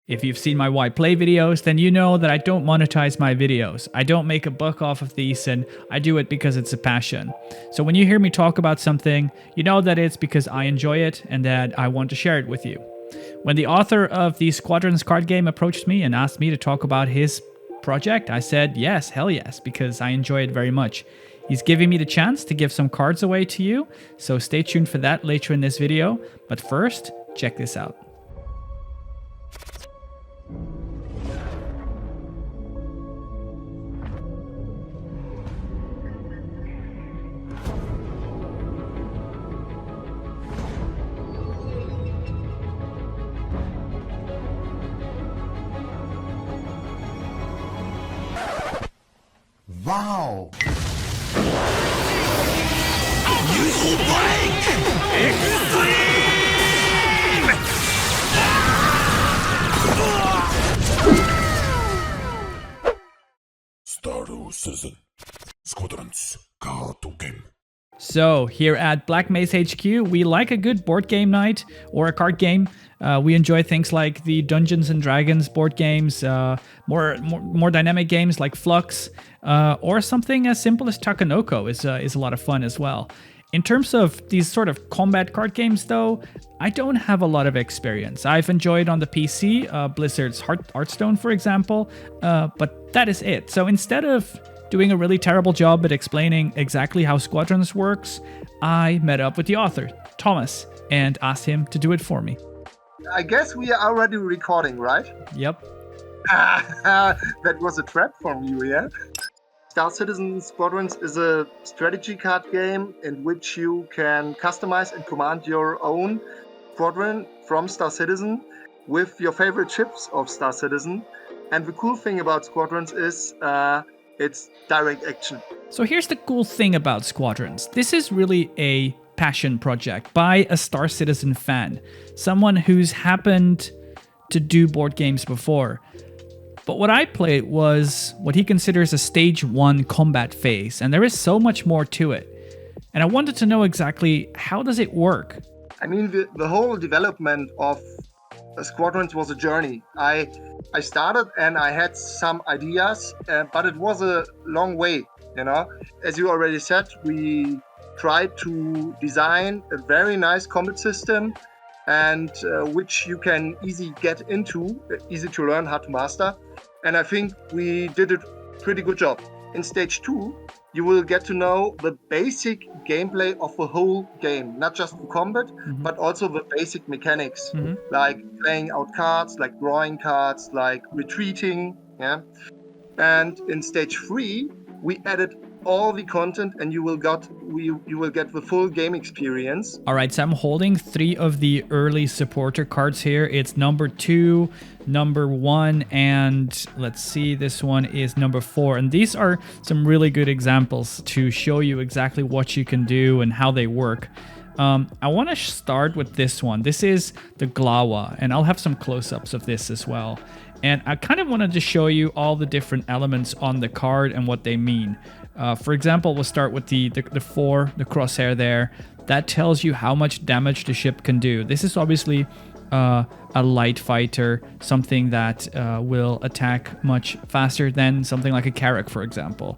If you've seen my Why Play videos, then you know that I don't monetize my videos. I don't make a buck off of these, and I do it because it's a passion. So when you hear me talk about something, you know that it's because I enjoy it and that I want to share it with you. When the author of the Squadrons card game approached me and asked me to talk about his project, I said yes, hell yes, because I enjoy it very much. He's giving me the chance to give some cards away to you, so stay tuned for that later in this video. But first, check this out. Wow! Squadrons card game. So here at Black Maze HQ, we like a good board game night or a card game. We enjoy things like the Dungeons and Dragons board games, more dynamic games like Flux, or something as simple as Takenoko is a lot of fun as well. In terms of these sort of combat card games, though, I don't have a lot of experience. I've enjoyed on the PC, Blizzard's Hearthstone, for example, but that is it. So instead of doing a really terrible job at explaining exactly how Squadrons works, I met up with the author, Thomas, and asked him to do it for me. I guess we are already recording, right? Yep. That was a trap from you, yeah? Star Citizen Squadrons is a strategy card game in which you can customize and command your own squadron from Star Citizen with your favorite ships of Star Citizen. And the cool thing about Squadrons is it's direct action. So here's the cool thing about Squadrons. This is really a passion project by a Star Citizen fan, someone who's happened to do board games before. But what I played was what he considers a stage 1 combat phase, and there is so much more to it. And I wanted to know exactly, how does it work? I mean, the whole development of Squadrons was a journey. I started and I had some ideas, but it was a long way, you know. As you already said, we tried to design a very nice combat system, and which you can easy get into, easy to learn how to master. And I think we did a pretty good job. In stage 2, you will get to know the basic gameplay of the whole game, not just the combat, but also the basic mechanics, like playing out cards, like drawing cards, like retreating, yeah. And in stage 3, we added all the content, and you will get the full game experience. All right, so I'm holding 3 of the early supporter cards here. It's number 2, number 1, and let's see, this one is number 4. And these are some really good examples to show you exactly what you can do and how they work. I want to start with this one. This is the Glawa, and I'll have some close-ups of this as well. And I kind of wanted to show you all the different elements on the card and what they mean. For example, we'll start with the 4, the crosshair there. That tells you how much damage the ship can do. This is obviously a light fighter, something that will attack much faster than something like a Carrack, for example.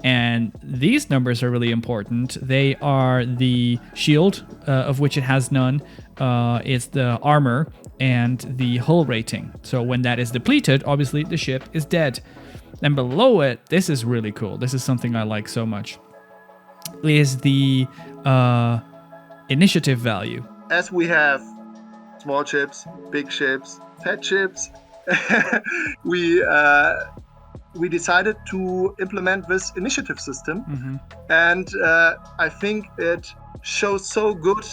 And these numbers are really important. They are the shield, of which it has none. It's the armor and the hull rating. So when that is depleted, obviously the ship is dead. And below it, this is really cool. This is something I like so much. Is the initiative value. As we have small ships, big ships, fat ships, we decided to implement this initiative system, and I think it shows so good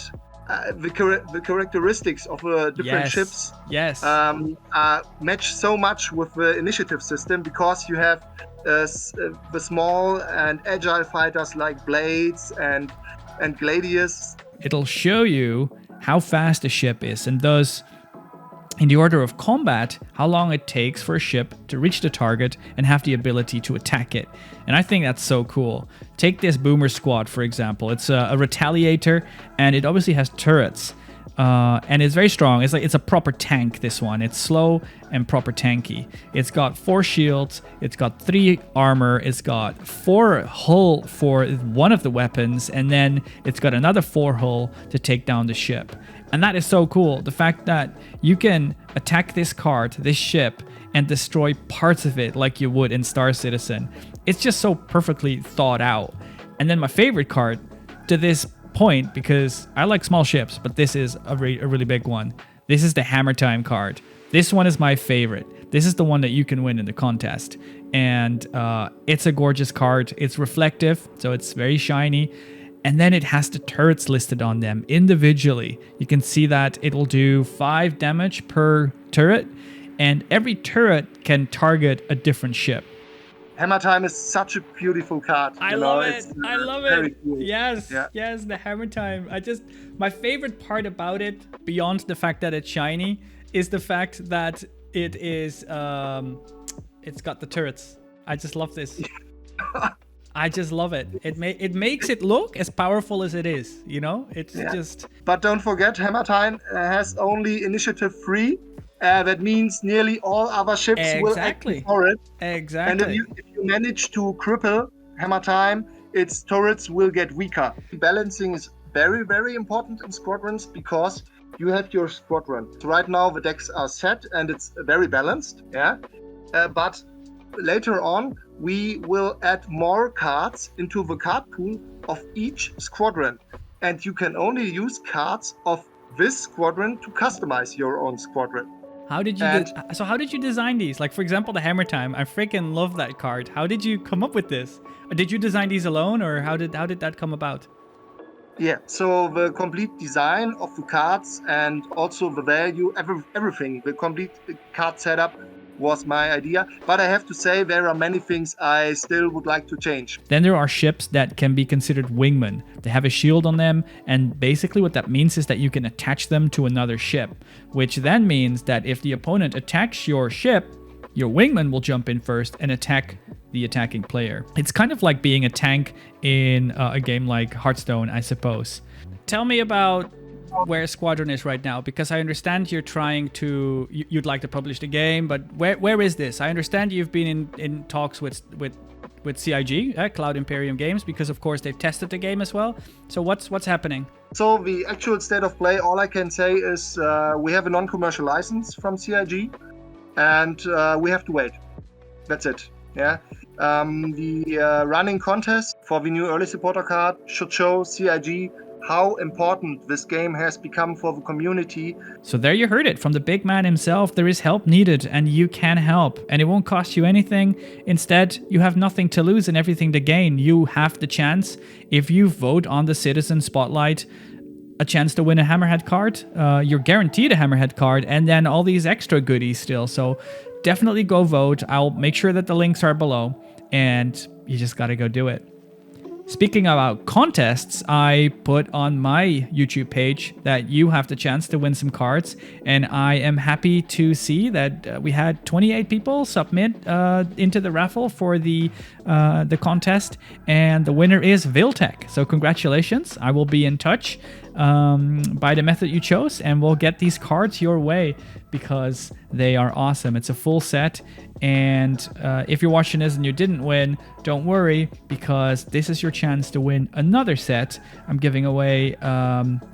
the characteristics of different ships. Yes. Match so much with the initiative system, because you have the small and agile fighters like Blades and Gladius. It'll show you how fast a ship is, and thus, in the order of combat, how long it takes for a ship to reach the target and have the ability to attack it. And I think that's so cool. Take this Boomer Squad, for example. It's a Retaliator, and it obviously has turrets. and it's very strong. It's a proper tank, this one. It's slow and proper tanky. It's got 4 shields, it's got 3 armor, it's got 4 hull for one of the weapons, and then it's got another 4 hull to take down the ship. And that is so cool. The fact that you can attack this card, this ship, and destroy parts of it like you would in Star Citizen. It's just so perfectly thought out. And then my favorite card to this point, because I like small ships, but this is a really big one. This is the Hammer Time card. This one is my favorite. This is the one that you can win in the contest. And it's a gorgeous card. It's reflective, so it's very shiny. And then it has the turrets listed on them individually. You can see that it will do 5 damage per turret, and every turret can target a different ship. Hammer Time is such a beautiful card. I love it. I love it. Cool. Yes, yes, the Hammer Time. My favorite part about it, beyond the fact that it's shiny, is the fact that it is, it's got the turrets. I just love this. I just love it. It makes it look as powerful as it is, you know? It's just... But don't forget, Hammer Time has only initiative 3. That means nearly all other ships will act for it. Exactly. And if you manage to cripple Hammer Time, its turrets will get weaker. Balancing is very, very important in squadrons because you have your squadron. So right now the decks are set and it's very balanced. But later on, we will add more cards into the card pool of each squadron. And you can only use cards of this squadron to customize your own squadron. How did you design these? Like, for example, the Hammer Time. I freaking love that card. How did you come up with this? Did you design these alone, or how did that come about? Yeah, so the complete design of the cards and also the value, everything, the complete card setup was my idea. But I have to say there are many things I still would like to change. Then there are ships that can be considered wingmen. They have a shield on them, and basically what that means is that you can attach them to another ship, which then means that if the opponent attacks your ship, your wingman will jump in first and attack the attacking player. It's kind of like being a tank in a game like Hearthstone, I suppose. Tell me about where Squadron is right now, because I understand you're trying to, you'd like to publish the game, but where is this? I understand you've been in talks with CIG, Cloud Imperium Games, because of course they've tested the game as well. So what's happening? So the actual state of play, all I can say is we have a non-commercial license from CIG, and we have to wait. That's it. Yeah. The running contest for the new early supporter card should show CIG how important this game has become for the community. So there you heard it from the big man himself. There is help needed, and you can help, and it won't cost you anything. Instead, you have nothing to lose and everything to gain. You have the chance, if you vote on the Citizen Spotlight, a chance to win a Hammerhead card. You're guaranteed a Hammerhead card, and then all these extra goodies still. So definitely go vote. I'll make sure that the links are below, and you just gotta go do it. Speaking about contests, I put on my YouTube page that you have the chance to win some cards, and I am happy to see that we had 28 people submit into the raffle for the contest, and the winner is Viltech. So congratulations! I will be in touch by the method you chose, and we'll get these cards your way because they are awesome. It's a full set, and if you're watching this and you didn't win, don't worry, because this is your chance to win another set. I'm giving away,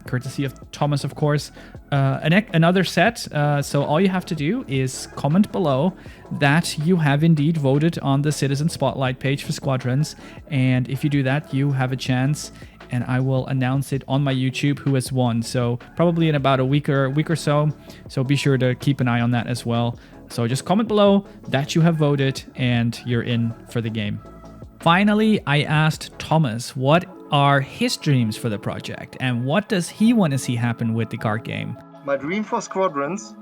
courtesy of Thomas, of course, another set. So all you have to do is comment below that you have indeed voted on the Citizen Spotlight page for Squadrons, and if you do that, you have a chance, and I will announce it on my YouTube who has won. So probably in about a week or so. So be sure to keep an eye on that as well. So just comment below that you have voted and you're in for the game. Finally, I asked Thomas what are his dreams for the project and what does he want to see happen with the card game. My dream for Squadrons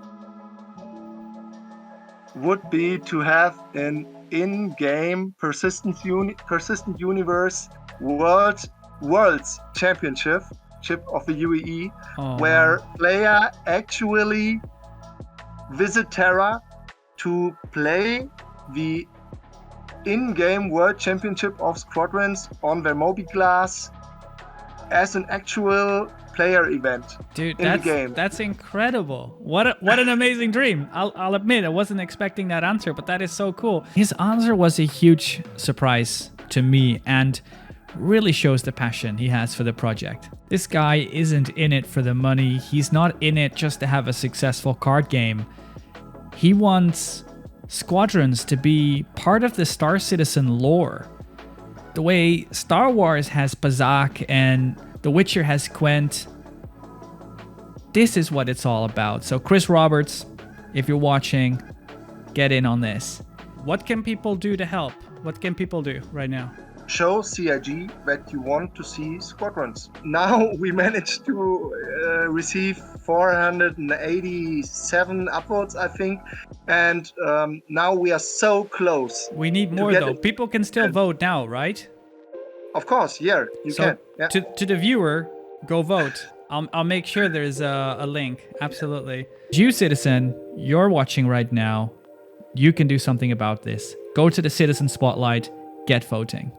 would be to have an in-game persistent universe world's championship of the UEE, where player actually visit Terra to play the in-game world championship of Squadrons on their Mobi glass as an actual player event Dude, in the game. that's incredible. What an amazing dream. I'll admit I wasn't expecting that answer, but that is so cool. His answer was a huge surprise to me and really shows the passion he has for the project. This guy isn't in it for the money. He's not in it just to have a successful card game. He wants Squadrons to be part of the Star Citizen lore. The way Star Wars has Bazak and The Witcher has Quent. This is what it's all about. So Chris Roberts, if you're watching, get in on this. What can people do to help? What can people do right now? Show CIG that you want to see Squadrons. Now we managed to receive 487 upvotes, I think, and now we are so close. We need more though. People can still vote now, right? Of course, yeah, you can. Yeah. To the viewer, go vote. I'll make sure there's a link. Absolutely. You citizen, you're watching right now. You can do something about this. Go to the Citizen Spotlight, get voting.